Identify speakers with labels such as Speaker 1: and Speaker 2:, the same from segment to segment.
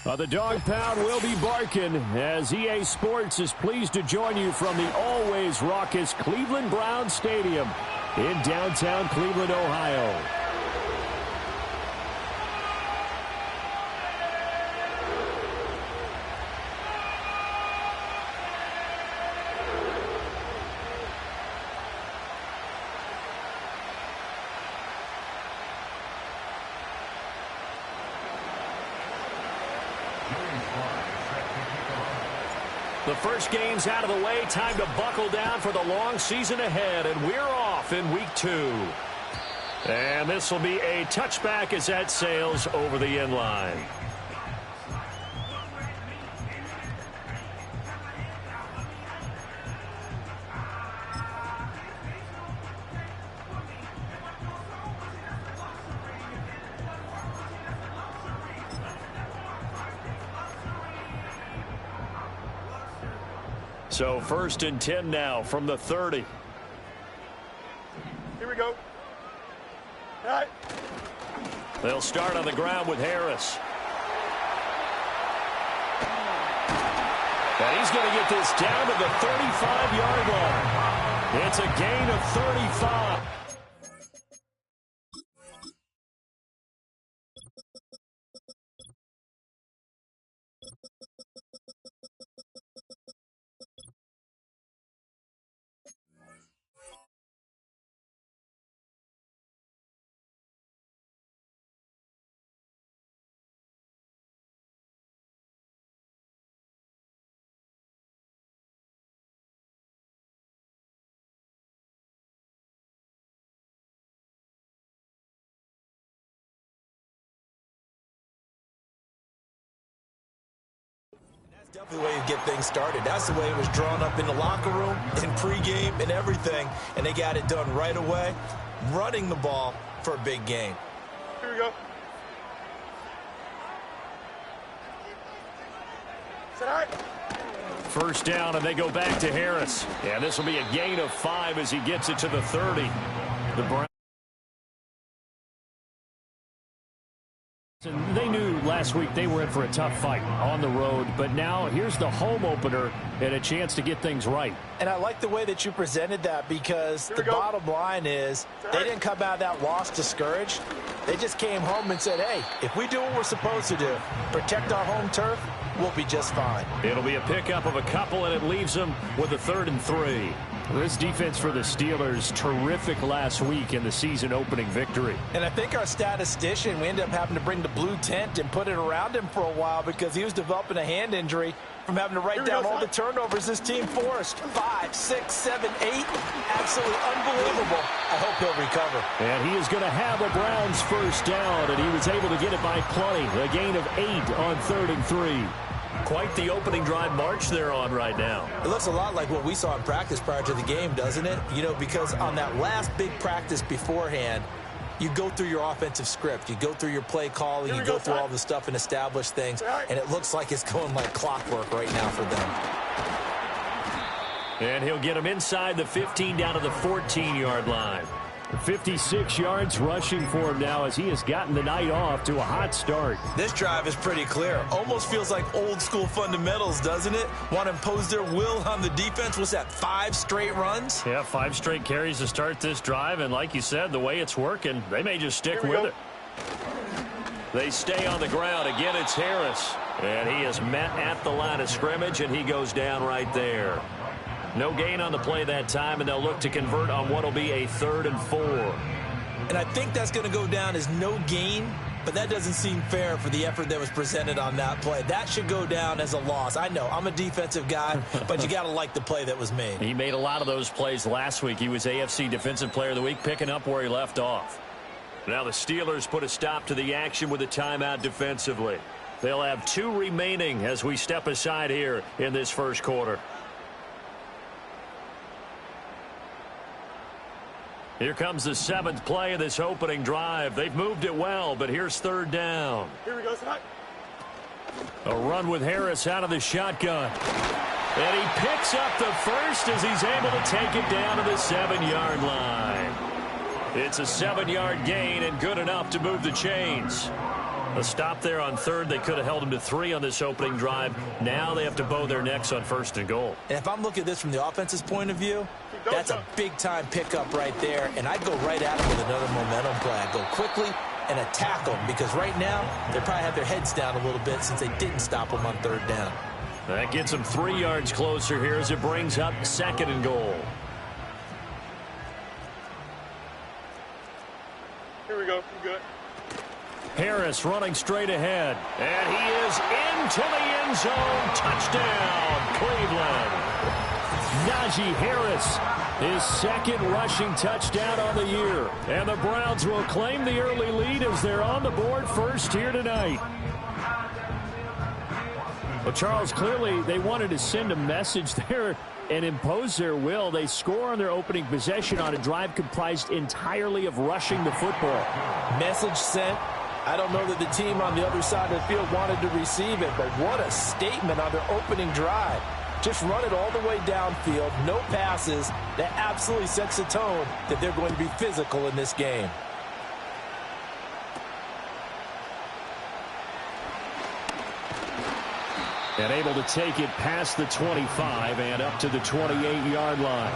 Speaker 1: The dog pound will be barking as EA Sports is pleased to join you from the always raucous Cleveland Browns Stadium in downtown Cleveland, Ohio. The first game's out of the way. Time to buckle down for the long season ahead, and we're off in week 2. And this will be a touchback as that sails over the end line. So 1st and 10 now from the 30.
Speaker 2: Here we go. All right.
Speaker 1: They'll start on the ground with Harris. And he's going to get this down to the 35-yard line. It's a gain of 35.
Speaker 3: Definitely the way you get things started. That's the way it was drawn up in the locker room, in pregame, and everything. And they got it done right away, running the ball for a big game.
Speaker 2: Here we go. Is that all right?
Speaker 1: First down, and they go back to Harris. And this will be a gain of 5 as he gets it to the 30. The Browns. And they knew last week they were in for a tough fight on the road, but now here's the home opener and a chance to get things right.
Speaker 3: And I like the way that you presented that, because the bottom line is they didn't come out of that loss discouraged. They just came home and said, hey, if we do what we're supposed to do, protect our home turf, we'll be just fine.
Speaker 1: It'll be a pickup of a couple, and it leaves them with a 3rd and 3. This defense for the Steelers, terrific last week in the season opening victory.
Speaker 3: And I think our statistician, we ended up having to bring the blue tent and put it around him for a while because he was developing a hand injury from having to write down all the turnovers this team forced. 5, 6, 7, 8. Absolutely unbelievable. I hope he'll recover.
Speaker 1: And he is going to have a Browns first down, and he was able to get it by plenty. A gain of 8 on 3rd and 3. Quite the opening drive march they're on right now.
Speaker 3: It looks a lot like what we saw in practice prior to the game, doesn't it? You know, because on that last big practice beforehand, you go through your offensive script. You go through your play calling. You go through all the stuff and establish things. And it looks like it's going like clockwork right now for them.
Speaker 1: And he'll get him inside the 15 down to the 14-yard line. 56 yards rushing for him now as he has gotten the night off to a hot start.
Speaker 3: This drive is pretty clear. Almost feels like old school fundamentals, doesn't it? Want to impose their will on the defense. What's that, 5 straight runs?
Speaker 1: Yeah, 5 straight carries to start this drive. And like you said, the way it's working, they may just stick with it. They stay on the ground. Again, it's Harris. And he is met at the line of scrimmage, and he goes down right there. No gain on the play that time, and they'll look to convert on what will be a 3rd and 4.
Speaker 3: And I think that's going to go down as no gain, but that doesn't seem fair for the effort that was presented on that play. That should go down as a loss. I know, I'm a defensive guy, but you got to like the play that was made.
Speaker 1: He made a lot of those plays last week. He was AFC Defensive Player of the Week, picking up where he left off. Now the Steelers put a stop to the action with a timeout defensively. They'll have 2 remaining as we step aside here in this first quarter. Here comes the 7th play of this opening drive. They've moved it well, but here's 3rd down.
Speaker 2: Here we go, Scott.
Speaker 1: A run with Harris out of the shotgun. And he picks up the first as he's able to take it down to the 7-yard line. It's a 7-yard gain and good enough to move the chains. A stop there on third. They could have held them to 3 on this opening drive. Now they have to bow their necks on 1st and goal.
Speaker 3: And if I'm looking at this from the offense's point of view, that's a big-time pickup right there. And I'd go right at him with another momentum play. I'd go quickly and attack them because right now they probably have their heads down a little bit since they didn't stop them on 3rd down.
Speaker 1: That gets them 3 yards closer here as it brings up 2nd and goal.
Speaker 2: Here we go. You good?
Speaker 1: Harris running straight ahead. And he is into the end zone. Touchdown, Cleveland. Najee Harris, his 2nd rushing touchdown on the year. And the Browns will claim the early lead as they're on the board first here tonight. Well, Charles, clearly they wanted to send a message there and impose their will. They score on their opening possession on a drive comprised entirely of rushing the football.
Speaker 3: Message sent. I don't know that the team on the other side of the field wanted to receive it, but what a statement on their opening drive. Just run it all the way downfield, no passes. That absolutely sets the tone that they're going to be physical in this game.
Speaker 1: And able to take it past the 25 and up to the 28-yard line.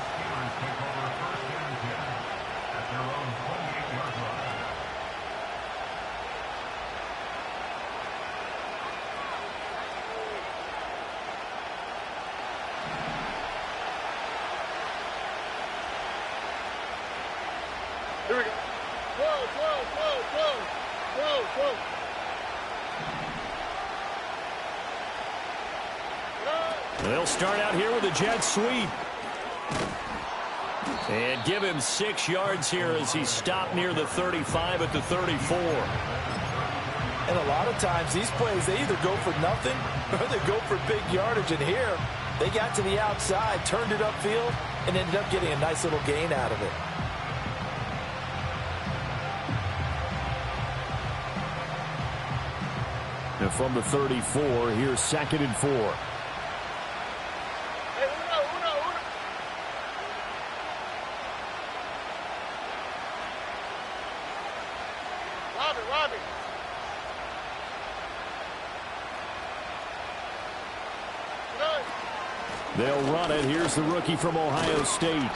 Speaker 2: Here we go. Whoa.
Speaker 1: They'll start out here with a jet sweep. And give him 6 yards here as he stopped near the 35 at the 34.
Speaker 3: And a lot of times these plays, they either go for nothing or they go for big yardage. And here, they got to the outside, turned it upfield, and ended up getting a nice little gain out of it.
Speaker 1: And from the 34, here's 2nd and 4.
Speaker 2: Uno. Robbie.
Speaker 1: They'll run it. Here's the rookie from Ohio State.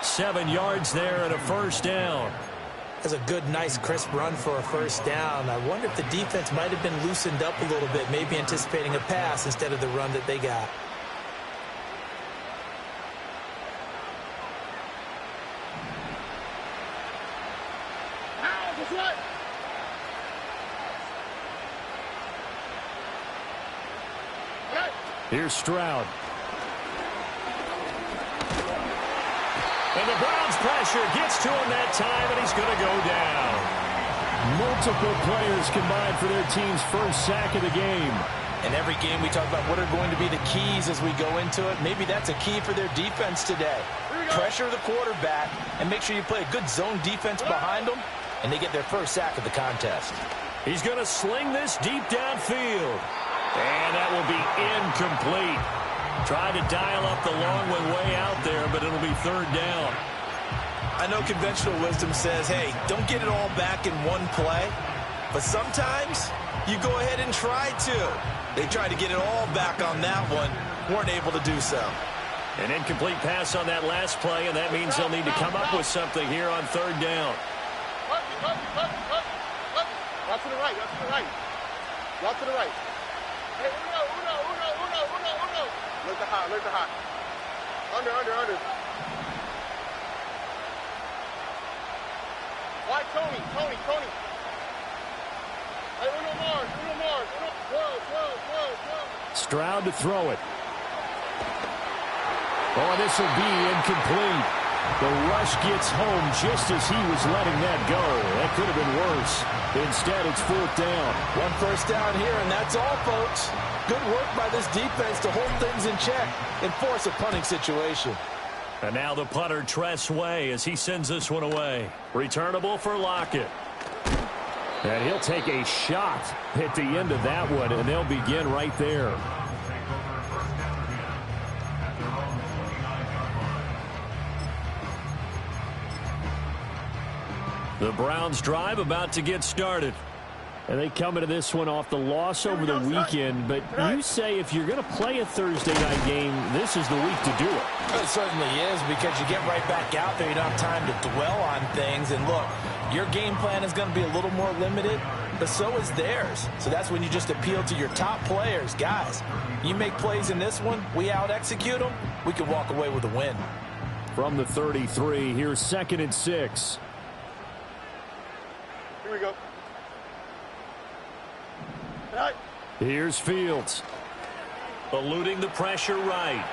Speaker 1: 7 yards there and a 1st down.
Speaker 3: That's a good, nice, crisp run for a 1st down. I wonder if the defense might have been loosened up a little bit, maybe anticipating a pass instead of the run that they got.
Speaker 1: Here's Stroud. And the Browns pressure gets to him that time, and he's going to go down. Multiple players combined for their team's 1st sack of the game.
Speaker 3: In every game we talk about what are going to be the keys as we go into it. Maybe that's a key for their defense today. Pressure the quarterback and make sure you play a good zone defense behind them, and they get their 1st sack of the contest.
Speaker 1: He's going to sling this deep downfield. And that will be incomplete. Tried to dial up the long one way out there, but it'll be 3rd down.
Speaker 3: I know conventional wisdom says, hey, don't get it all back in one play. But sometimes you go ahead and try to. They tried to get it all back on that one. Weren't able to do so.
Speaker 1: An incomplete pass on that last play, and that means they'll need to come up with something here on 3rd down.
Speaker 2: Rock to the right. Rock to the right. Hey, Uno. Look the hot. Under. Why, Tony? Hey, Uno Mars. Whoa.
Speaker 1: Stroud to throw it. Oh, this will be incomplete. The rush gets home just as he was letting that go. That could have been worse. Instead, it's 4th down.
Speaker 3: 1 1st down here, and that's all, folks. Good work by this defense to hold things in check and force a punting situation.
Speaker 1: And now the punter, Tress Way, as he sends this one away. Returnable for Lockett. And he'll take a shot at the end of that one, and they'll begin right there. The Browns drive about to get started. And they come into this one off the loss over the weekend. But you say if you're going to play a Thursday night game, this is the week to do it.
Speaker 3: It certainly is, because you get right back out there. You don't have time to dwell on things. And look, your game plan is going to be a little more limited, but so is theirs. So that's when you just appeal to your top players. Guys, you make plays in this one, we out-execute them, we can walk away with a win.
Speaker 1: From the 33, here's 2nd and 6.
Speaker 2: Here we go.
Speaker 1: Here's Fields. Eluding the pressure right.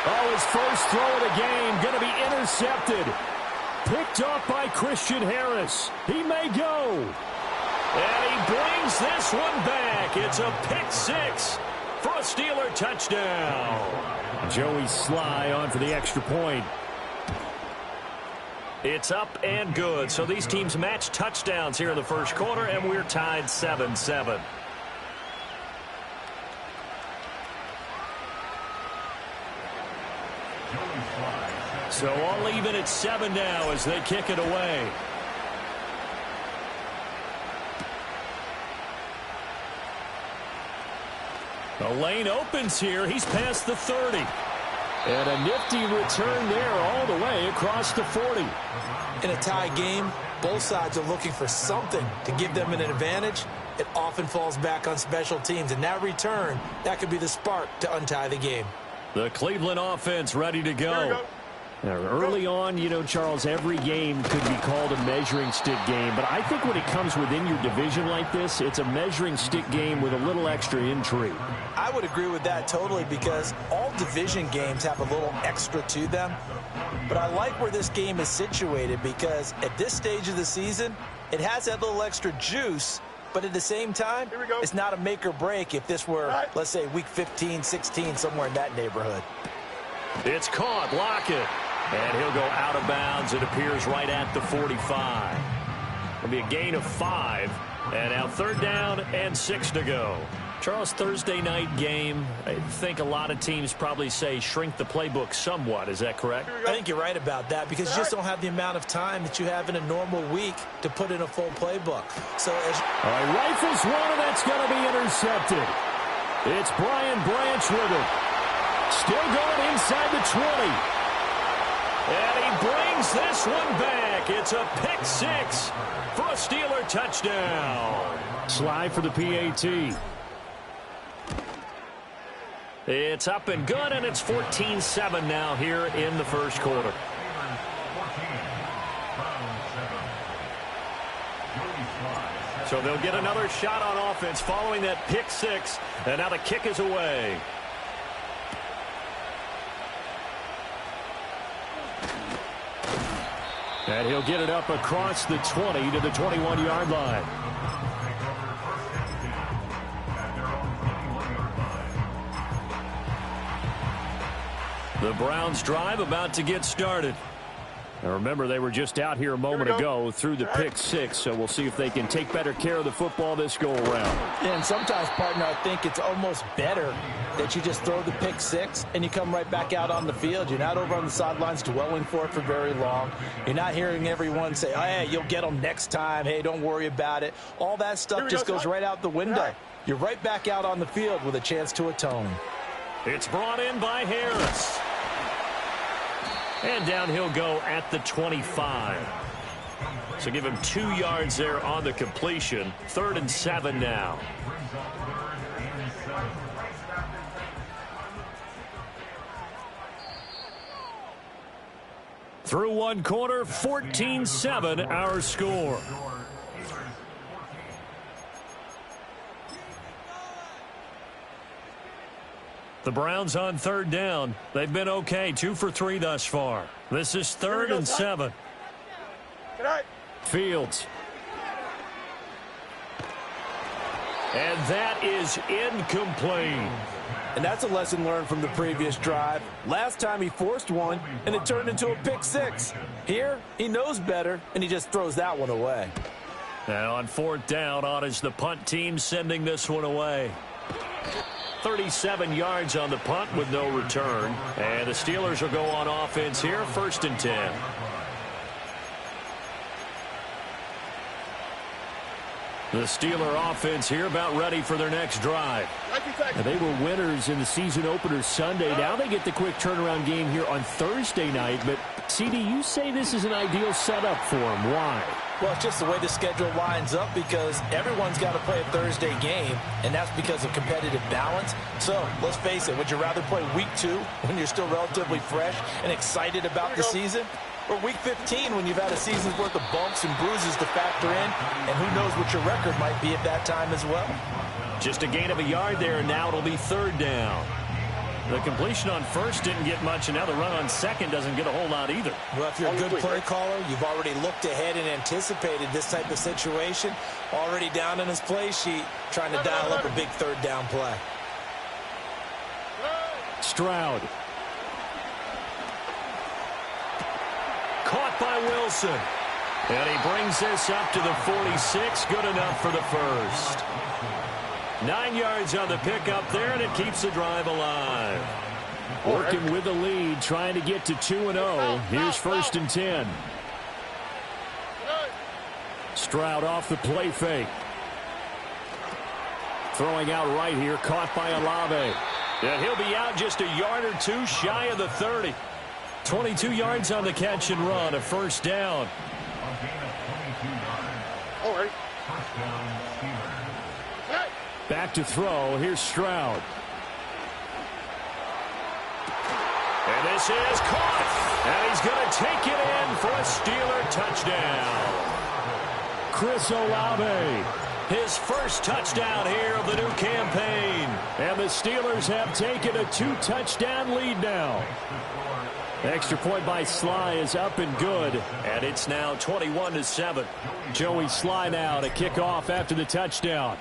Speaker 1: Oh, his first throw of the game going to be intercepted. Picked off by Christian Harris. He may go. And he brings this one back. It's a pick 6 for a Steeler touchdown. Joey Sly on for the extra point. It's up and good. So these teams match touchdowns here in the first quarter, and we're tied 7-7. So all even at 7 now as they kick it away. The lane opens here. He's past the 30. And a nifty return there all the way across the 40.
Speaker 3: In a tie game, both sides are looking for something to give them an advantage. It often falls back on special teams. And that return, that could be the spark to untie the game.
Speaker 1: The Cleveland offense ready to go. Now, early on, you know, Charles, every game could be called a measuring stick game. But I think when it comes within your division like this, it's a measuring stick game with a little extra intrigue.
Speaker 3: I would agree with that totally, because all division games have a little extra to them. But I like where this game is situated, because at this stage of the season, it has that little extra juice. But at the same time, it's not a make or break if this were, let's say, week 15, 16, somewhere in that neighborhood.
Speaker 1: It's caught. Lockett. And he'll go out of bounds. It appears right at the 45. It'll be a gain of 5. And now 3rd down and 6 to go. Charles, Thursday night game, I think a lot of teams probably say shrink the playbook somewhat. Is that correct?
Speaker 3: I think you're right about that, because you just don't have the amount of time that you have in a normal week to put in a full playbook. So as
Speaker 1: all right, rifles one, and that's going to be intercepted. It's Brian Branch with it. Still going inside the 20. And he brings this one back. It's a pick 6 for a Steeler touchdown. Slide for the PAT. It's up and good, and it's 14-7 now here in the first quarter. So they'll get another shot on offense following that pick 6, and now the kick is away. And he'll get it up across the 20 to the 21-yard line. The Browns drive about to get started. Now remember, they were just out here a moment ago through the pick 6, so we'll see if they can take better care of the football this go-around.
Speaker 3: And sometimes, partner, I think it's almost better that you just throw the pick 6 and you come right back out on the field. You're not over on the sidelines dwelling for it for very long. You're not hearing everyone say, oh, hey, you'll get them next time. Hey, don't worry about it. All that stuff just goes right out the window. You're right back out on the field with a chance to atone.
Speaker 1: It's brought in by Harris. And down he'll go at the 25. So give him 2 yards there on the completion. 3rd and 7 now. Through one quarter, 14-7 our score. The Browns on 3rd down. They've been okay, 2 for 3 thus far. This is 3rd and 7. Fields. And that is incomplete.
Speaker 3: And that's a lesson learned from the previous drive. Last time he forced one, and it turned into a pick 6. Here, he knows better, and he just throws that one away.
Speaker 1: Now on 4th down, on is the punt team sending this one away. 37 yards on the punt with no return. And the Steelers will go on offense here, 1st and 10. The Steeler offense here about ready for their next drive.
Speaker 4: And they were winners in the season opener Sunday. Now they get the quick turnaround game here on Thursday night. But, CD, you say this is an ideal setup for them. Why?
Speaker 3: Well, it's just the way the schedule lines up because everyone's got to play a Thursday game, and that's because of competitive balance. So, let's face it, would you rather play week 2 when you're still relatively fresh and excited about the season? Or week 15 when you've had a season's worth of bumps and bruises to factor in, and who knows what your record might be at that time as well.
Speaker 1: Just a gain of a yard there, and now it'll be 3rd down. The completion on first didn't get much, and now the run on second doesn't get a whole lot either.
Speaker 3: Well, if you're a good play caller, you've already looked ahead and anticipated this type of situation. Already down in his play sheet, trying to dial up a big 3rd down play.
Speaker 4: Stroud.
Speaker 1: Caught by Wilson. And he brings this up to the 46. Good enough for the first. 9 yards on the pickup there, and it keeps the drive alive.
Speaker 4: Working with the lead, trying to get to 2-0. Here's 1st and 10. Stroud off the play fake. Throwing out right here, caught by Olave.
Speaker 1: And he'll be out just a yard or two shy of the 30. 22 yards on the catch and run, a 1st down.
Speaker 2: All right.
Speaker 4: Back to throw. Here's Stroud.
Speaker 1: And this is caught. And he's going to take it in for a Steeler touchdown.
Speaker 4: Chris Olave.
Speaker 1: His first touchdown here of the new campaign.
Speaker 4: And the Steelers have taken a 2-touchdown lead now. Extra point by Sly is up and good.
Speaker 1: And it's now 21-7.
Speaker 4: Joey Sly now to kick off after the touchdown.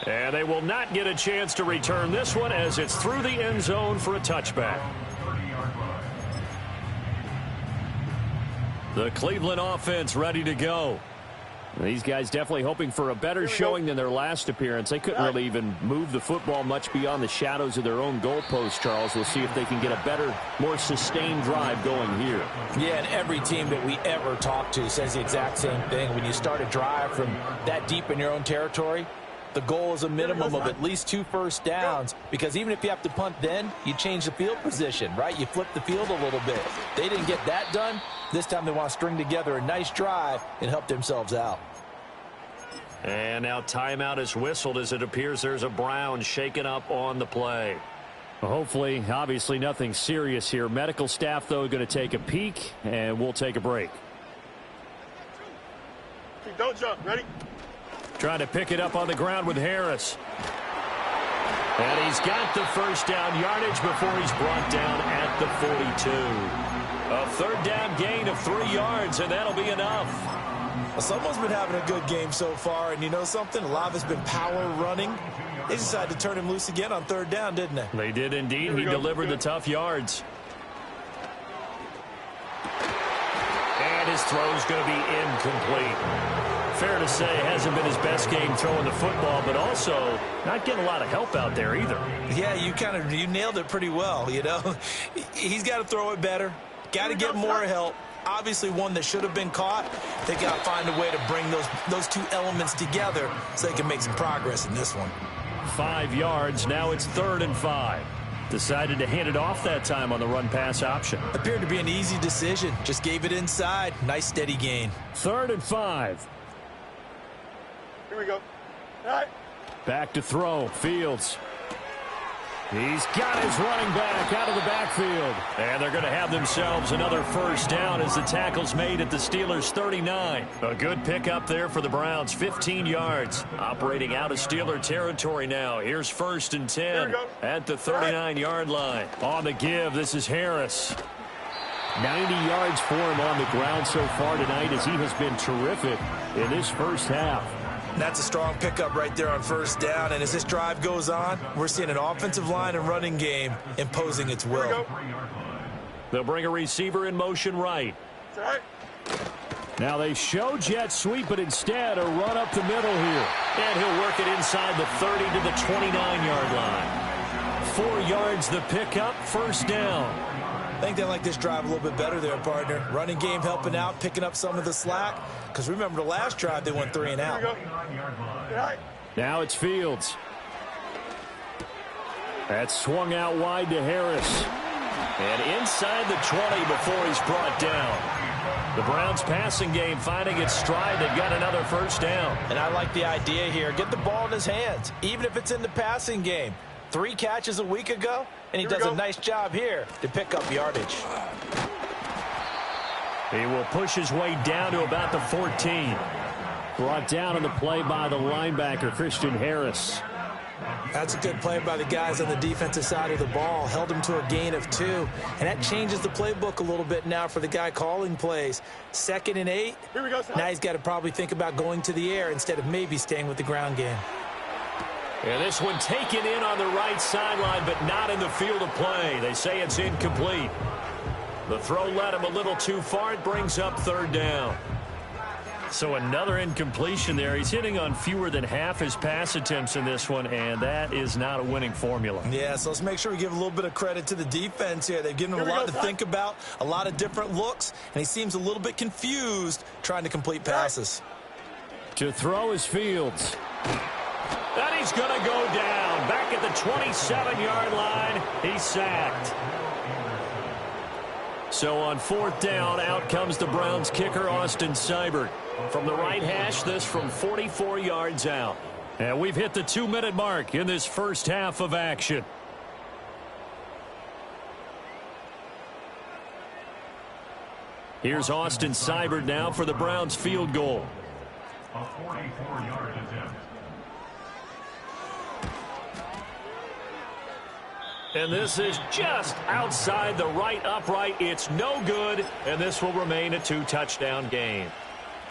Speaker 1: And they will not get a chance to return this one as it's through the end zone for a touchback. The Cleveland offense ready to go.
Speaker 4: These guys definitely hoping for a better showing than their last appearance. They couldn't really even move the football much beyond the shadows of their own goalpost, Charles. We'll see if they can get a better, more sustained drive going here.
Speaker 3: Yeah, and every team that we ever talk to says the exact same thing. When you start a drive from that deep in your own territory, the goal is a minimum of at least 2 first downs, because even if you have to punt then, you change the field position, right? You flip the field a little bit. They didn't get that done. This time they want to string together a nice drive and help themselves out.
Speaker 1: And now timeout is whistled as it appears there's a Brown shaken up on the play.
Speaker 4: Hopefully, obviously nothing serious here. Medical staff, though, going to take a peek, and we'll take a break.
Speaker 2: Don't jump. Ready?
Speaker 1: Trying to pick it up on the ground with Harris. And he's got the first down yardage before he's brought down at the 42. A 3rd down gain of 3 yards, and that'll be enough.
Speaker 3: Well, someone's been having a good game so far, and you know something? Olave's been power running. They decided to turn him loose again on 3rd down, didn't they?
Speaker 1: They did indeed. He delivered the tough yards. And his throw's going to be incomplete. Fair to say, hasn't been his best game throwing the football, but also not getting a lot of help out there either.
Speaker 3: Yeah, you nailed it pretty well, you know. He's got to throw it better. Got to get more help. Obviously one that should have been caught. They got to find a way to bring those 2 elements together so they can make some progress in this one.
Speaker 1: 5 yards. Now it's 3rd and 5. Decided to hand it off that time on the run-pass option.
Speaker 3: Appeared to be an easy decision. Just gave it inside. Nice steady gain.
Speaker 4: 3rd and 5.
Speaker 2: Here we go. All right.
Speaker 4: Back to throw. Fields. He's got his running back out of the backfield.
Speaker 1: And they're going to have themselves another first down as the tackle's made at the Steelers' 39. A good pickup there for the Browns, 15 yards. Operating out of Steeler territory now. Here's 1st and 10 at the 39-yard line.
Speaker 4: On the give, this is Harris. 90 yards for him on the ground so far tonight as he has been terrific in this first half.
Speaker 3: That's a strong pickup right there on 1st down. And as this drive goes on, we're seeing an offensive line and running game imposing its will.
Speaker 1: They'll bring a receiver in motion right.
Speaker 4: Now they show jet sweep, but instead a run up the middle here.
Speaker 1: And he'll work it inside the 30 to the 29-yard line. 4 yards the pickup, 1st down.
Speaker 3: think they like this drive a little bit better there, partner. Running game helping out, picking up some of the slack. Because remember the last drive, they went 3 and out.
Speaker 4: Now it's Fields. That's swung out wide to Harris.
Speaker 1: And inside the 20 before he's brought down. The Browns passing game finding its stride. They've got another first down.
Speaker 3: And I like the idea here. Get the ball in his hands, even if it's in the passing game. 3 catches a week ago, and he does a nice job here to pick up yardage.
Speaker 1: He will push his way down to about the 14.
Speaker 4: Brought down on the play by the linebacker, Christian Harris.
Speaker 3: That's a good play by the guys on the defensive side of the ball. Held him to a gain of 2. And that changes the playbook a little bit now for the guy calling plays. 2nd and 8.
Speaker 2: Here we go,
Speaker 3: now he's got to probably think about going to the air instead of maybe staying with the ground game.
Speaker 1: And this one taken in on the right sideline, but not in the field of play. They say it's incomplete. The throw led him a little too far. It brings up 3rd down. So another incompletion there. He's hitting on fewer than half his pass attempts in this one, and that is not a winning formula.
Speaker 3: Yeah, so let's make sure we give a little bit of credit to the defense here. They've given him a lot to think about, a lot of different looks, and he seems a little bit confused trying to complete passes.
Speaker 4: To throw is Fields.
Speaker 1: And he's going to go down. Back at the 27-yard line, he's sacked. So on 4th down, out comes the Browns kicker, Austin Seibert. From the right hash, this from 44 yards out. And we've hit the 2-minute mark in this first half of action. Here's Austin Seibert now for the Browns field goal.
Speaker 5: A 44-yard attempt.
Speaker 1: And this is just outside the right upright. It's no good, and this will remain a 2-touchdown game.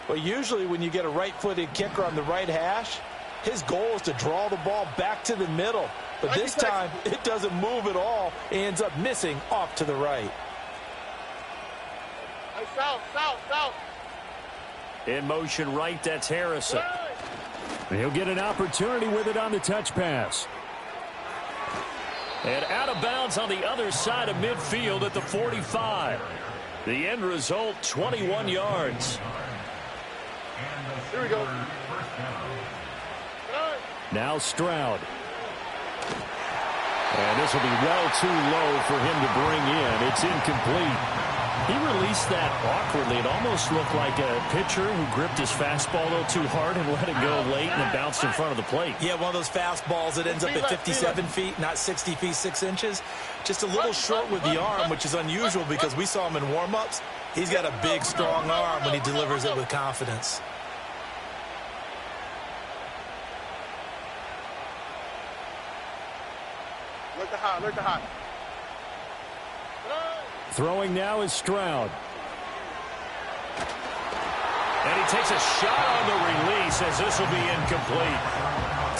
Speaker 3: Well, usually when you get a right-footed kicker on the right hash, his goal is to draw the ball back to the middle. But this time, it doesn't move at all. It ends up missing off to the right.
Speaker 2: South.
Speaker 1: In motion right, that's Harrison.
Speaker 4: And he'll get an opportunity with it on the touch pass.
Speaker 1: And out of bounds on the other side of midfield at the 45. The end result, 21 yards.
Speaker 2: Here we go.
Speaker 4: Now Stroud. And this will be well too low for him to bring in. It's incomplete.
Speaker 1: He released that awkwardly. It almost looked like a pitcher who gripped his fastball a little too hard and let it go late and it bounced in front of the plate.
Speaker 3: Yeah, one of those fastballs that ends up at 57 feet, not 60 feet, 6 inches. Just a little short with the arm, which is unusual because we saw him in warm-ups. He's got a big, strong arm when he delivers it with confidence.
Speaker 2: Look the hot.
Speaker 4: Throwing now is Stroud.
Speaker 1: And he takes a shot on the release as this will be incomplete.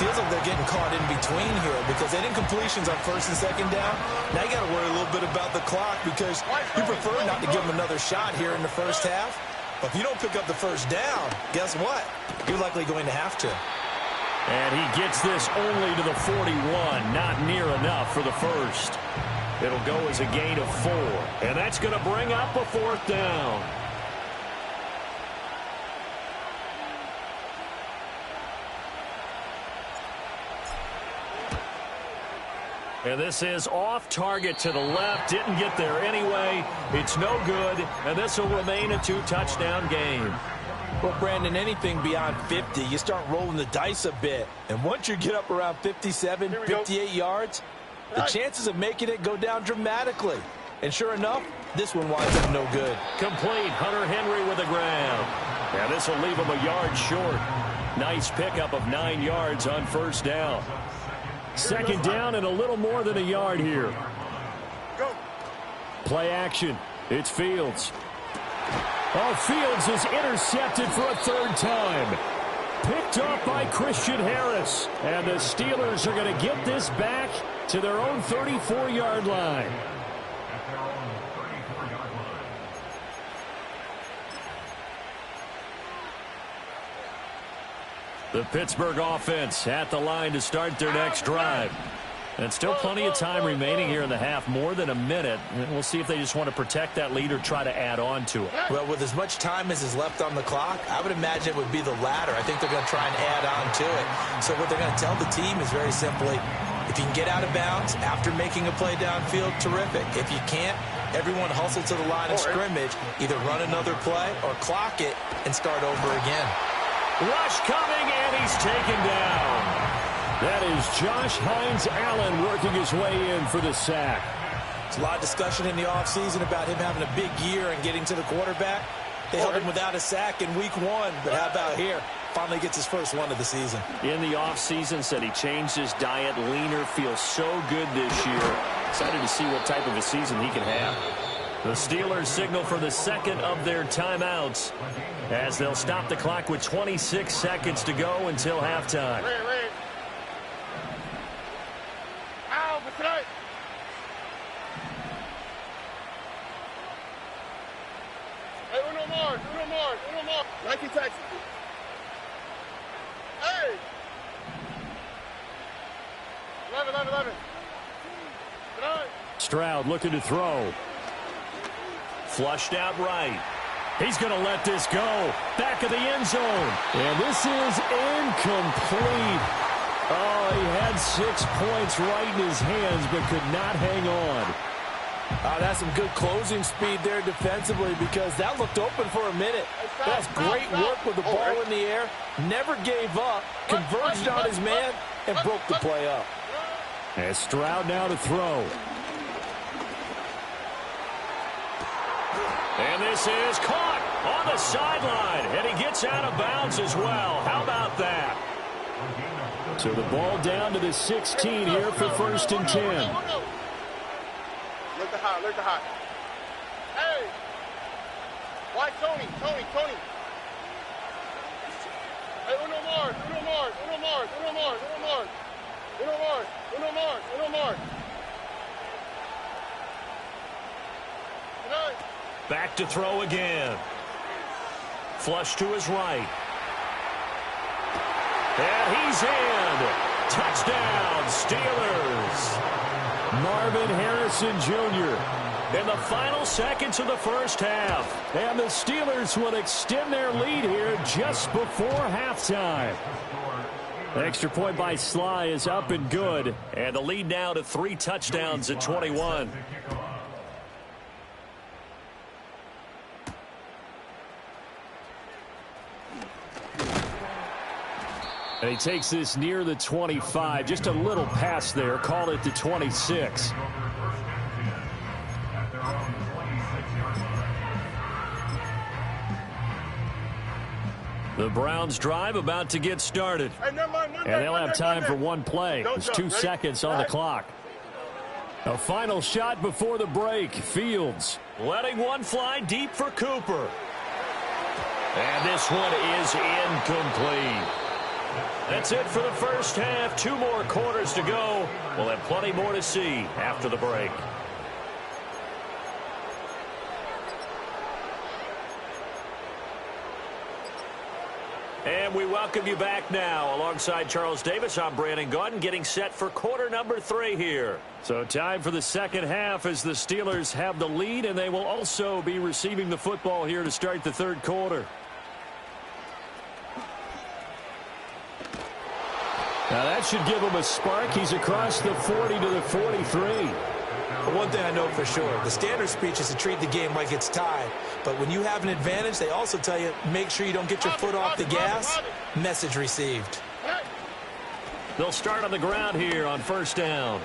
Speaker 3: Feels like they're getting caught in between here because they didn't completions on 1st and 2nd down. Now you got to worry a little bit about the clock because you prefer not to give them another shot here in the first half. But if you don't pick up the first down, guess what? You're likely going to have to.
Speaker 1: And he gets this only to the 41, not near enough for the first. It'll go as a gain of 4, and that's going to bring up a 4th down. And this is off target to the left. Didn't get there anyway. It's no good, and this will remain a 2-touchdown game.
Speaker 3: Well, Brandon, anything beyond 50, you start rolling the dice a bit. And once you get up around 57, 58 yards, the chances of making it go down dramatically. And sure enough, this one winds up no good.
Speaker 1: Complete. Hunter Henry with a grab. And this will leave him a yard short. Nice pickup of 9 yards on 1st down.
Speaker 4: 2nd down and a little more than a yard here.
Speaker 2: Go.
Speaker 4: Play action. It's Fields. Oh, Fields is intercepted for a 3rd time. Picked off by Christian Harris. And the Steelers are going to get this back to their own 34-yard line.
Speaker 1: The Pittsburgh offense at the line to start their next drive. And still plenty of time remaining here in the half, more than a minute. And we'll see if they just want to protect that lead or try to add on to it.
Speaker 3: Well, with as much time as is left on the clock, I would imagine it would be the latter. I think they're going to try and add on to it. So what they're going to tell the team is very simply, if you can get out of bounds after making a play downfield, terrific. If you can't, everyone hustle to the line of scrimmage, either run another play or clock it and start over again.
Speaker 1: Rush coming, and he's taken down.
Speaker 4: That is Josh Hines-Allen working his way in for the sack.
Speaker 3: There's a lot of discussion in the offseason about him having a big year and getting to the quarterback. They held him without a sack in week 1, but how about here? Finally gets his first one of the season.
Speaker 4: In the offseason, said he changed his diet, leaner, feels so good this year. Excited to see what type of a season he can have.
Speaker 1: The Steelers signal for the second of their timeouts as they'll stop the clock with 26 seconds to go until halftime.
Speaker 2: Uno more. Nike Texas. Hey! 11.
Speaker 1: Stroud looking to throw. Flushed out right. He's going to let this go. Back of the end zone.
Speaker 4: And this is incomplete. Oh, he had 6 points right in his hands, but could not hang on.
Speaker 3: That's some good closing speed there defensively, because that looked open for a minute. That's great work with the ball in the air. Never gave up. Converged on his man and broke the play up.
Speaker 4: And Stroud now to throw.
Speaker 1: And this is caught on the sideline. And he gets out of bounds as well. How about that?
Speaker 4: So the ball down to the 16 here for 1st and 10.
Speaker 2: Look the high. Hey! Why Tony? Hey, uno more.
Speaker 1: Back to throw again. Flush to his right. And he's in. Touchdown, Steelers.
Speaker 4: Marvin Harrison Jr.
Speaker 1: in the final seconds of the first half.
Speaker 4: And the Steelers will extend their lead here just before halftime.
Speaker 1: The extra point by Sly is up and good. And the lead now to 3 touchdowns at 21.
Speaker 4: And he takes this near the 25. Just a little pass there. Called it the 26.
Speaker 1: The Browns drive about to get started.
Speaker 2: Hey,
Speaker 1: and they'll have time for one play. There's 2 seconds on the clock.
Speaker 4: A final shot before the break. Fields
Speaker 1: letting one fly deep for Cooper. And this one is incomplete. That's it for the first half. 2 more quarters to go. We'll have plenty more to see after the break. And we welcome you back now. Alongside Charles Davis, I'm Brandon Gaudin, getting set for quarter number 3 here.
Speaker 4: So time for the second half as the Steelers have the lead, and they will also be receiving the football here to start the third quarter. Now that should give him a spark. He's across the 40 to the 43.
Speaker 3: But one thing I know for sure, the standard speech is to treat the game like it's tied. But when you have an advantage, they also tell you, make sure you don't get your foot off the gas. Message received.
Speaker 1: They'll start on the ground here on first down.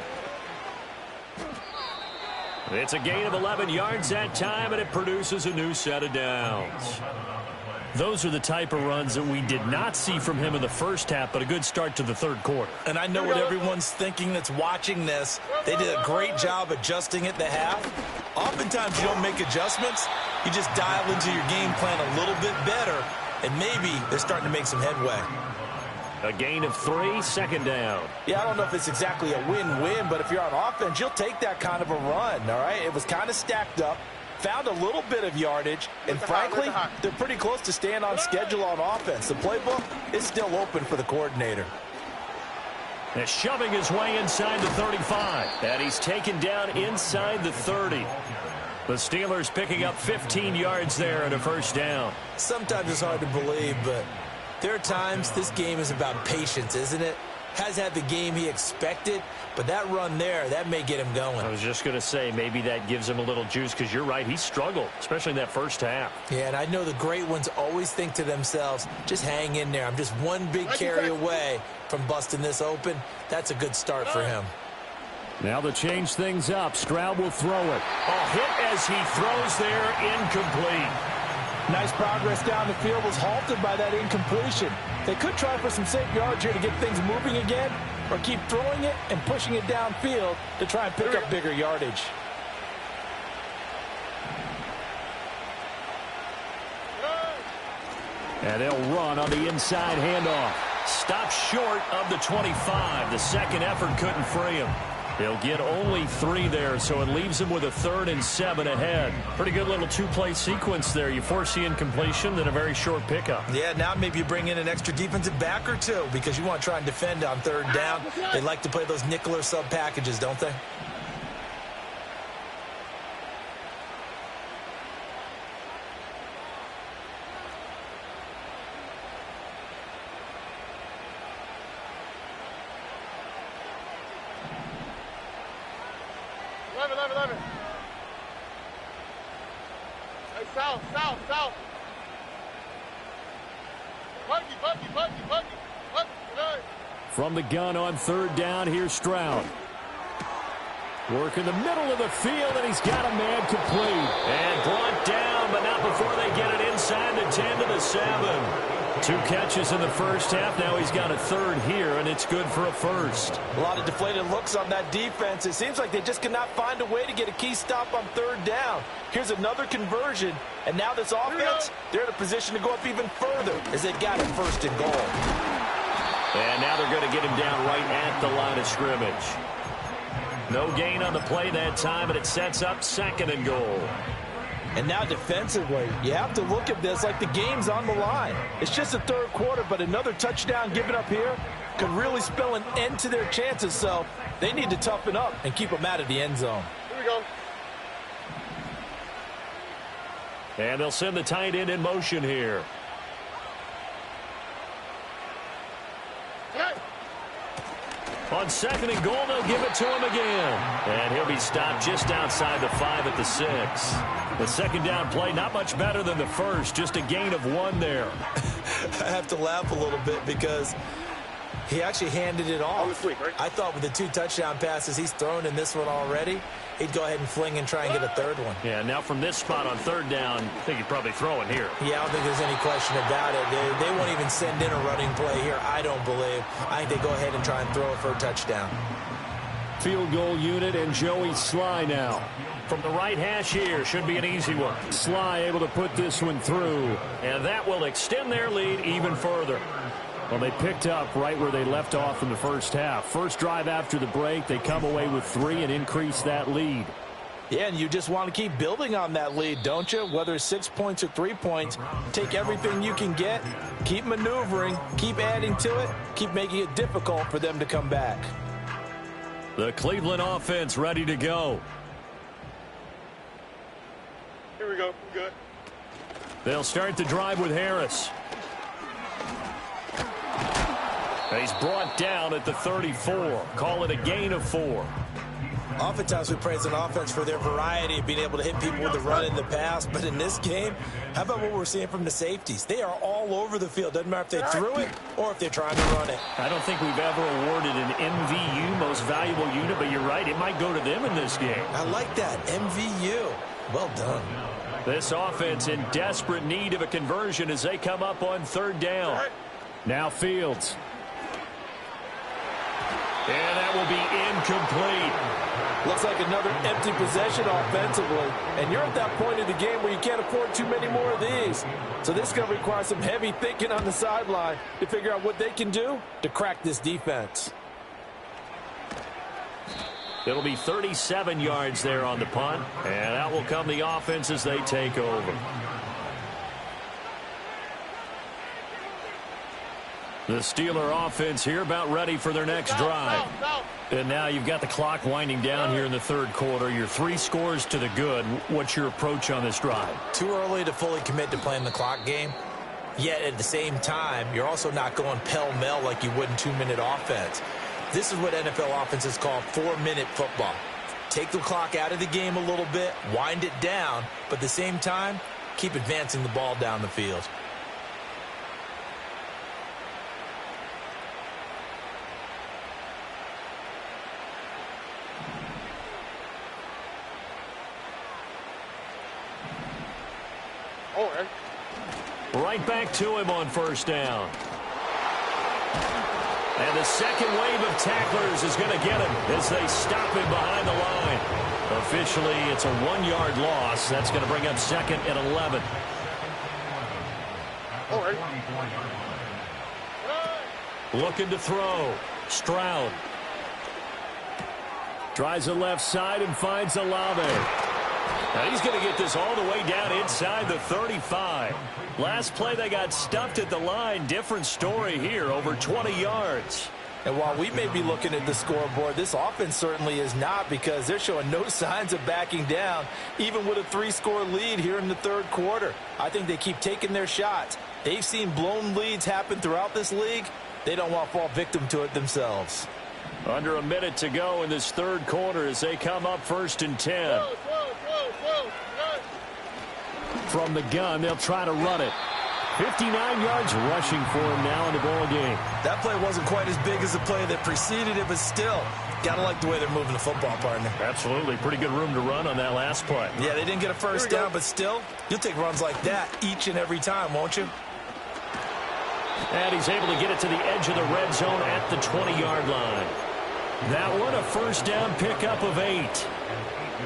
Speaker 1: It's a gain of 11 yards that time, and it produces a new set of downs. Those are the type of runs that we did not see from him in the first half, but a good start to the third quarter.
Speaker 3: And I know what everyone's thinking that's watching this. They did a great job adjusting at the half. Oftentimes you don't make adjustments. You just dial into your game plan a little bit better, and maybe they're starting to make some headway.
Speaker 1: A gain of 3, second down.
Speaker 3: Yeah, I don't know if it's exactly a win-win, but if you're on offense, you'll take that kind of a run, all right? It was kind of stacked up. Found a little bit of yardage, and frankly, they're pretty close to staying on schedule on offense. The playbook is still open for the coordinator.
Speaker 1: And shoving his way inside the 35. And he's taken down inside the 30. The Steelers picking up 15 yards there and a first down.
Speaker 3: Sometimes it's hard to believe, but there are times this game is about patience, isn't it? Has had the game he expected, but that run there, that may get him going.
Speaker 1: I was just going to say, maybe that gives him a little juice, because you're right, he struggled, especially in that first half.
Speaker 3: Yeah, and I know the great ones always think to themselves, just hang in there. I'm just one big carry away from busting this open. That's a good start for him.
Speaker 4: Now to change things up, Stroud will throw it.
Speaker 1: A hit as he throws there, incomplete.
Speaker 6: Nice progress down the field, was halted by that incompletion. They could try for some safe yards here to get things moving again, or keep throwing it and pushing it downfield to try and pick up bigger yardage.
Speaker 4: And they'll run on the inside handoff.
Speaker 1: Stopped short of the 25. The second effort couldn't free him. They'll get only 3 there, so it leaves them with a 3rd and 7 ahead. Pretty good little 2-play sequence there. You force the incompletion, then a very short pickup.
Speaker 3: Yeah, now maybe you bring in an extra defensive back or two because you want to try and defend on 3rd down. They like to play those nickel or sub packages, don't they?
Speaker 2: Hey, south. Buggy.
Speaker 4: From the gun on 3rd down, here's Stroud. Work in the middle of the field, and he's got a man complete.
Speaker 1: And brought down, but not before they get it inside the 10 to the 7. 2 catches in the first half. Now he's got a 3rd here, and it's good for a first.
Speaker 6: A lot of deflated looks on that defense. It seems like they just cannot find a way to get a key stop on 3rd down. Here's another conversion, and now this offense, they're in a position to go up even further as they've got it 1st and goal.
Speaker 1: And now they're going to get him down right at the line of scrimmage. No gain on the play that time, and it sets up 2nd and goal.
Speaker 6: And now defensively, you have to look at this like the game's on the line. It's just the 3rd quarter, but another touchdown given up here could really spell an end to their chances. So they need to toughen up and keep them out of the end zone.
Speaker 2: Here we go.
Speaker 1: And they'll send the tight end in motion here. On 2nd and goal, they'll give it to him again. And he'll be stopped just outside the 5 at the 6. The 2nd down play, not much better than the first, just a gain of 1 there.
Speaker 3: I have to laugh a little bit because he actually handed it off. I thought with the 2 touchdown passes he's thrown in this one already, he'd go ahead and fling and try and get a 3rd one.
Speaker 1: Yeah, now from this spot on 3rd down, I think he'd probably throw it here.
Speaker 3: Yeah, I don't think there's any question about it. They won't even send in a running play here, I don't believe. I think they go ahead and try and throw it for a touchdown.
Speaker 4: Field goal unit and Joey Sly now.
Speaker 1: From the right hash here, should be an easy one.
Speaker 4: Sly able to put this one through.
Speaker 1: And that will extend their lead even further.
Speaker 4: Well, they picked up right where they left off in the first half. First drive after the break, they come away with 3 and increase that lead.
Speaker 6: Yeah, and you just want to keep building on that lead, don't you? Whether it's 6 points or 3 points, take everything you can get, keep maneuvering, keep adding to it, keep making it difficult for them to come back.
Speaker 1: The Cleveland offense ready to go.
Speaker 2: Here we go. We're good.
Speaker 1: They'll start the drive with Harris. And he's brought down at the 34. Call it a gain of 4.
Speaker 3: Oftentimes we praise an offense for their variety of being able to hit people with the run in the pass. But in this game, how about what we're seeing from the safeties? They are all over the field. Doesn't matter if they threw it or if they're trying to run it.
Speaker 1: I don't think we've ever awarded an MVU, most valuable unit, but you're right, it might go to them in this game.
Speaker 3: I like that. MVU. Well done.
Speaker 1: This offense in desperate need of a conversion as they come up on 3rd down.
Speaker 4: Now Fields.
Speaker 1: And that will be incomplete.
Speaker 6: Looks like another empty possession offensively. And you're at that point in the game where you can't afford too many more of these. So this is going to require some heavy thinking on the sideline to figure out what they can do to crack this defense.
Speaker 1: It'll be 37 yards there on the punt. And out will come the offense as they take over. The Steeler offense here about ready for their next drive. And now you've got the clock winding down here in the third quarter. You're 3 scores to the good. What's your approach on this drive?
Speaker 3: Too early to fully commit to playing the clock game. Yet at the same time, you're also not going pell-mell like you would in 2-minute offense. This is what NFL offenses call 4-minute football. Take the clock out of the game a little bit, wind it down, but at the same time, keep advancing the ball down the field.
Speaker 1: Right back to him on first down. And the second wave of tacklers is going to get him as they stop him behind the line. Officially, it's a 1-yard loss. That's going to bring up 2nd and 11. Looking to throw. Stroud. Tries the left side and finds Olave. Now he's going to get this all the way down inside the 35. Last play they got stuffed at the line. Different story here, over 20 yards.
Speaker 6: And while we may be looking at the scoreboard, this offense certainly is not, because they're showing no signs of backing down, even with a 3-score lead here in the third quarter. I think they keep taking their shots. They've seen blown leads happen throughout this league. They don't want to fall victim to it themselves.
Speaker 1: Under a minute to go in this third quarter as they come up 1st and 10. From the gun, they'll try to run it. 59 yards rushing for him now in the ball game.
Speaker 3: That play wasn't quite as big as the play that preceded it, but still, gotta like the way they're moving the football, partner.
Speaker 1: Absolutely. Pretty good room to run on that last play.
Speaker 3: Yeah, they didn't get a first down, but still, you'll take runs like that each and every time, won't you?
Speaker 1: And he's able to get it to the edge of the red zone at the 20-yard line. That one, a first down pickup of 8.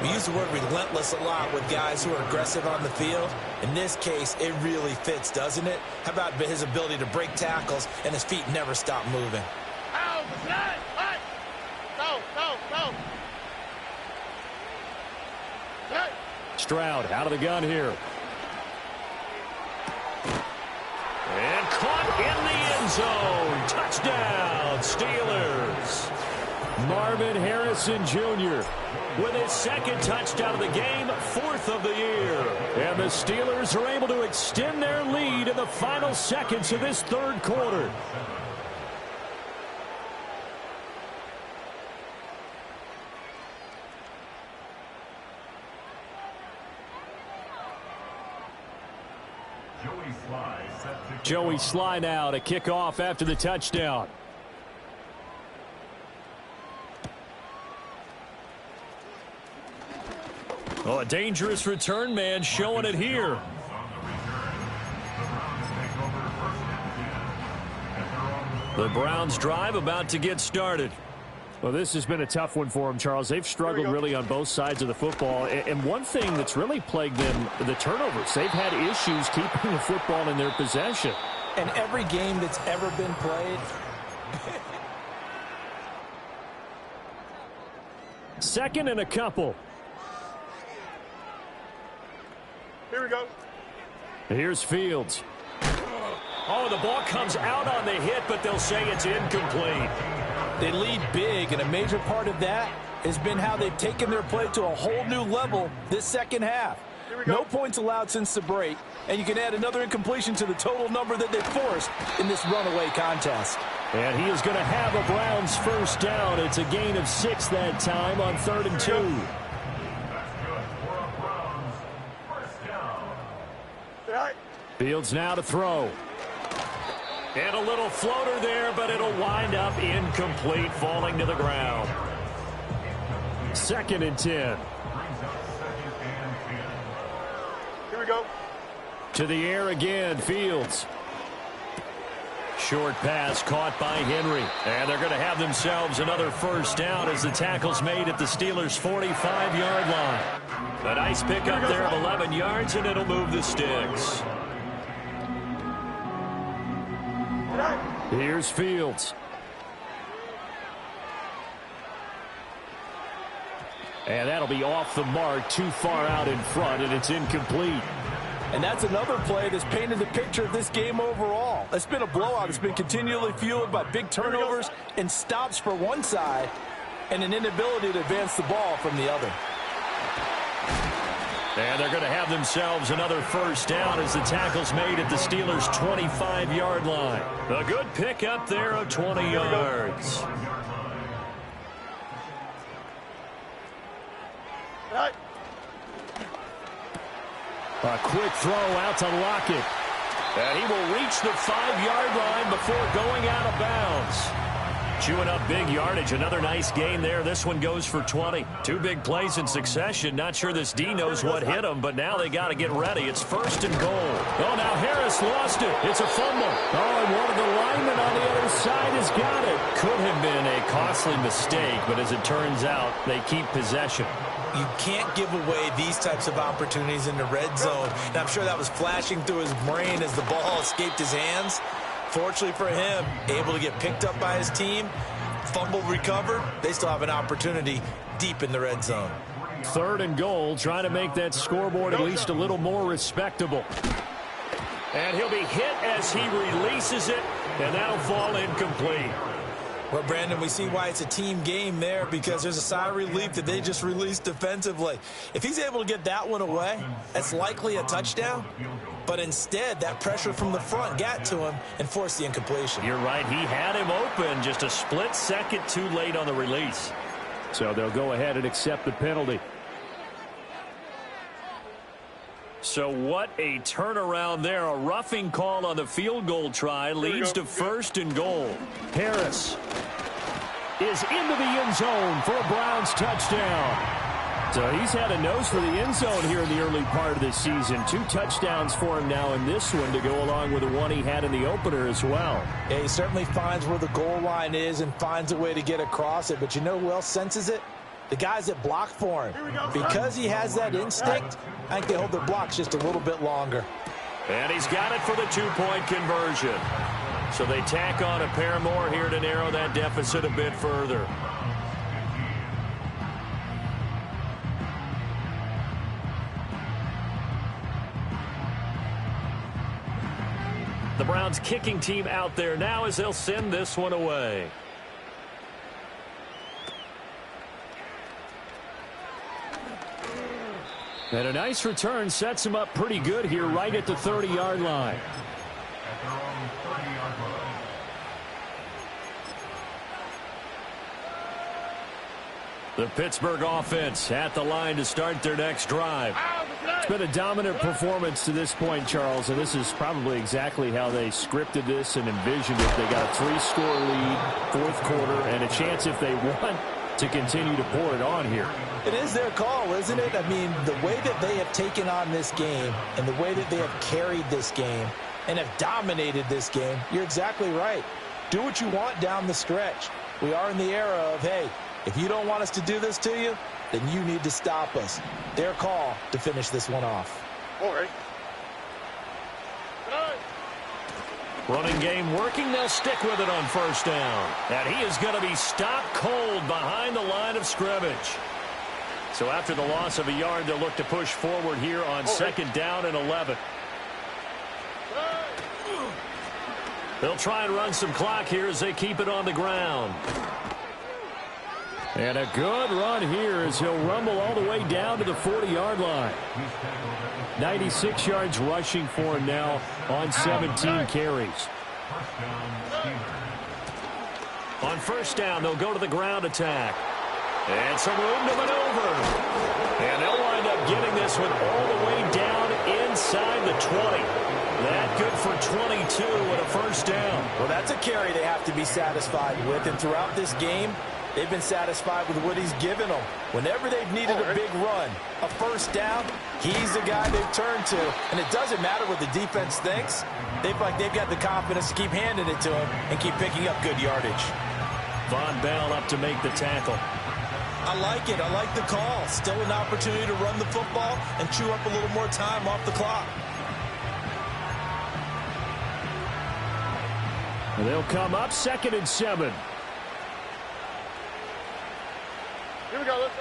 Speaker 3: We use the word relentless a lot with guys who are aggressive on the field. In this case, it really fits, doesn't it? How about his ability to break tackles and his feet never stop moving?
Speaker 1: Stroud out of the gun here. And caught in the end zone. Touchdown, Steelers. Marvin Harrison Jr. with his 2nd touchdown of the game, 4th of the year. And the Steelers are able to extend their lead in the final seconds of this third quarter. Joey Sly now to kick off after the touchdown. Oh, a dangerous return man showing it here. The Browns drive about to get started. Well, this has been a tough one for them, Charles. They've struggled really on both sides of the football. And one thing that's really plagued them, the turnovers. They've had issues keeping the football in their possession.
Speaker 6: And every game that's ever been played.
Speaker 1: Second and a couple.
Speaker 2: Here we go.
Speaker 1: Here's Fields. Oh, the ball comes out on the hit, but they'll say it's incomplete.
Speaker 6: They lead big, and a major part of that has been how they've taken their play to a whole new level this second half. No points allowed since the break, and you can add another incompletion to the total number that they forced in this runaway contest.
Speaker 1: And he is going to have a Browns first down. It's a gain of 6 that time on 3rd and 2. Fields now to throw. And a little floater there, but it'll wind up incomplete, falling to the ground. 2nd and 10.
Speaker 2: Here we go.
Speaker 1: To the air again, Fields. Short pass caught by Henry. And they're going to have themselves another first down as the tackle's made at the Steelers' 45-yard line. A nice pickup there of 11 yards, and it'll move the sticks. Here's Fields. And that'll be off the mark, too far out in front, and it's incomplete.
Speaker 6: And that's another play that's painted the picture of this game overall. It's been a blowout. It's been continually fueled by big turnovers and stops for one side and an inability to advance the ball from the other.
Speaker 1: And they're going to have themselves another first down as the tackle's made at the Steelers' 25-yard line. A good pick up there of 20 yards. A quick throw out to Lockett. And he will reach the 5-yard line before going out of bounds. Chewing up big yardage. Another nice gain there. This one goes for 20. Two big plays in succession. Not sure this D knows what hit him, but now they got to get ready. It's first and goal. Oh, now Harris lost it. It's a fumble. Oh, and one of the linemen on the other side has got it. Could have been a costly mistake, but as it turns out, they keep possession.
Speaker 3: You can't give away these types of opportunities in the red zone. And I'm sure that was flashing through his brain as the ball escaped his hands. Fortunately for him, able to get picked up by his team, fumble recovered. They still have an opportunity deep in the red zone.
Speaker 4: Third and goal, trying to make that scoreboard at least a little more respectable.
Speaker 1: And he'll be hit as he releases it, and that'll fall incomplete.
Speaker 3: Well, Brandon, we see why it's a team game there, because there's a sigh of relief that they just released defensively. If he's able to get that one away, that's likely a touchdown. But instead, that pressure from the front got to him and forced the incompletion.
Speaker 1: You're right. He had him open, just a split second too late on the release.
Speaker 4: So they'll go ahead and accept the penalty.
Speaker 1: So what a turnaround there. A roughing call on the field goal try leads to first and goal.
Speaker 4: Harris is into the end zone for a Browns touchdown. So he's had a nose for the end zone here in the early part of this season. 2 touchdowns for him now in this one to go along with the one he had in the opener as well.
Speaker 6: Yeah, he certainly finds where the goal line is and finds a way to get across it. But you know who else senses it? The guys that block for him. Because he has that instinct, I think they hold their blocks just a little bit longer.
Speaker 1: And he's got it for the 2-point conversion. So they tack on a pair more here to narrow that deficit a bit further. The Browns kicking team out there now as they'll send this one away.
Speaker 4: And a nice return sets him up pretty good here right at the 30-yard line.
Speaker 5: At their own 30-yard line.
Speaker 1: The Pittsburgh offense at the line to start their next drive.
Speaker 4: It's been a dominant performance to this point, Charles, and this is probably exactly how they scripted this and envisioned it. They got a 3-score lead, fourth quarter, and a chance if they want to continue to pour it on here.
Speaker 6: It is their call, isn't it? I mean, the way that they have taken on this game and the way that they have carried this game and have dominated this game, you're exactly right. Do what you want down the stretch. We are in the era of, hey, if you don't want us to do this to you, then you need to stop us. Their call to finish this one off.
Speaker 2: All right.
Speaker 1: Running game working. They'll stick with it on first down. And he is going to be stopped cold behind the line of scrimmage. So after the loss of a yard, they'll look to push forward here on second down and 11. They'll try and run some clock here as they keep it on the ground.
Speaker 4: And a good run here as he'll rumble all the way down to the 40-yard line. 96 yards rushing for him now on 17 carries.
Speaker 1: On first down, they'll go to the ground attack. And some room to maneuver. And they'll wind up getting this one all the way down inside the 20. That good for 22 and a first down.
Speaker 6: Well, that's a carry they have to be satisfied with. And throughout this game, they've been satisfied with what he's given them. Whenever they've needed a big run, a first down, he's the guy they've turned to. And it doesn't matter what the defense thinks. They've got the confidence to keep handing it to him and keep picking up good yardage.
Speaker 1: Von Bell up to make the tackle.
Speaker 3: I like it. I like the call. Still an opportunity to run the football and chew up a little more time off the clock.
Speaker 4: And they'll come up 2nd and 7.
Speaker 2: Here we go. Let's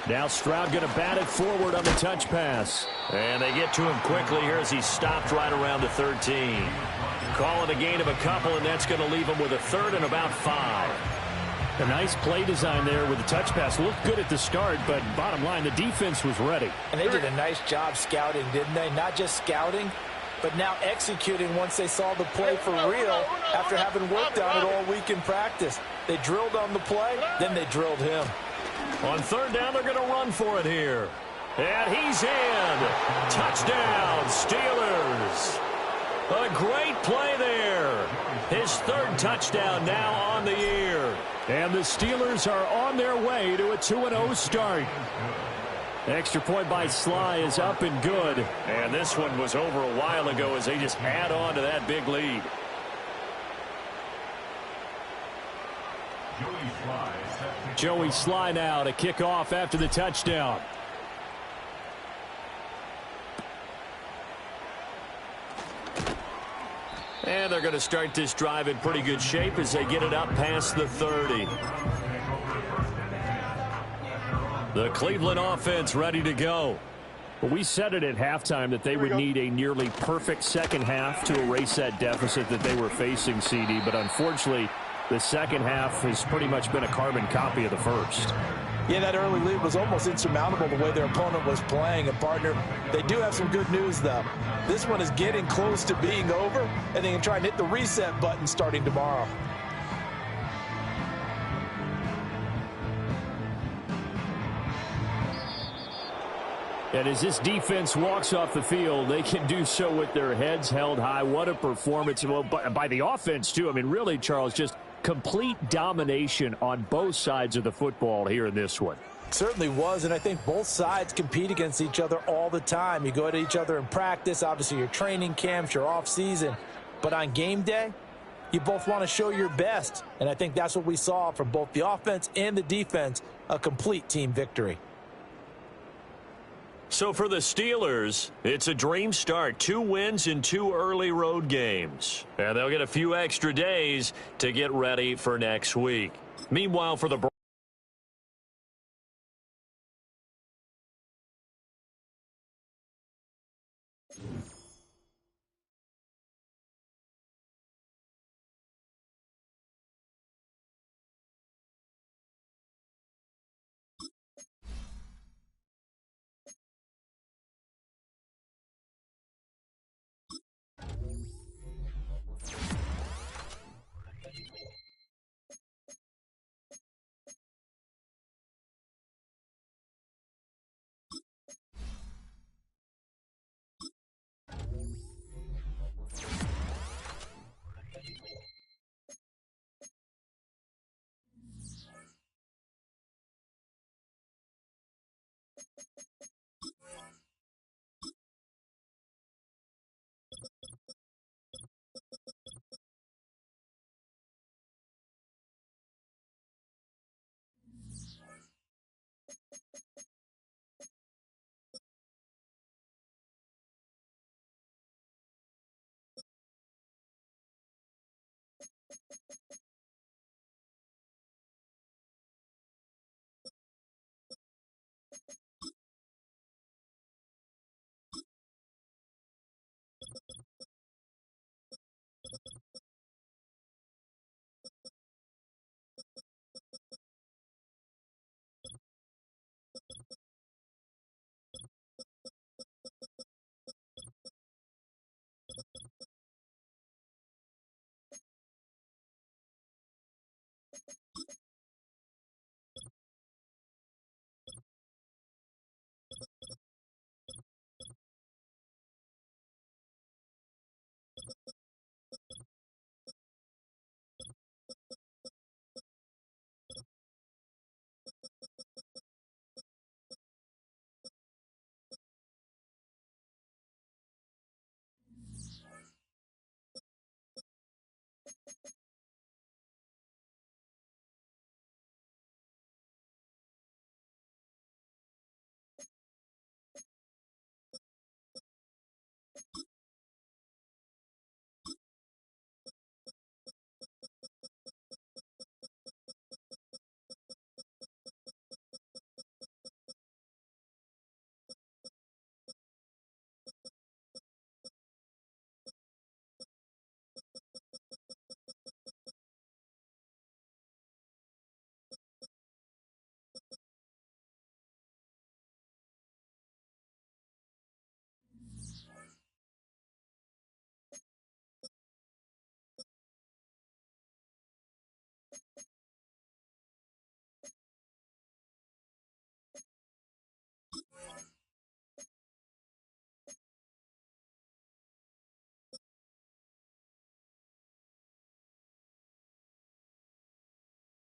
Speaker 4: Now Stroud going to bat it forward on the touch pass.
Speaker 1: And they get to him quickly here as he stopped right around the 13. Call it a gain of a couple, and that's going to leave him with a third and about 5.
Speaker 4: A nice play design there with the touch pass. Looked good at the start, but bottom line, the defense was ready.
Speaker 6: And they did a nice job scouting, didn't they? Not just scouting, but now executing once they saw the play for real after having worked on it all week in practice. They drilled on the play, then they drilled him.
Speaker 1: On third down, they're going to run for it here. And he's in. Touchdown, Steelers. A great play there. His third touchdown now on the year.
Speaker 4: And the Steelers are on their way to a 2-0 start. Extra point by Sly is up and good.
Speaker 1: And this one was over a while ago as they just add on to that big lead.
Speaker 4: Joey Sly now to kick off after the touchdown.
Speaker 1: And they're going to start this drive in pretty good shape as they get it up past the 30. The Cleveland offense ready to go.
Speaker 4: Well, we said it at halftime that they would need a nearly perfect second half to erase that deficit that they were facing, CD. But unfortunately, the second half has pretty much been a carbon copy of the first.
Speaker 6: Yeah, that early lead was almost insurmountable the way their opponent was playing. And, partner, they do have some good news, though. This one is getting close to being over, and they can try and hit the reset button starting tomorrow.
Speaker 4: And as this defense walks off the field, they can do so with their heads held high. What a performance. Well, by the offense, too. I mean, really, Charles, just complete domination on both sides of the football here in this one.
Speaker 6: Certainly was, and I think both sides compete against each other all the time. You go at each other in practice, obviously your training camps, your off-season. But on game day, you both want to show your best. And I think that's what we saw from both the offense and the defense, a complete team victory.
Speaker 1: So for the Steelers, it's a dream start. 2 wins in 2 early road games. And they'll get a few extra days to get ready for next week. Meanwhile, for the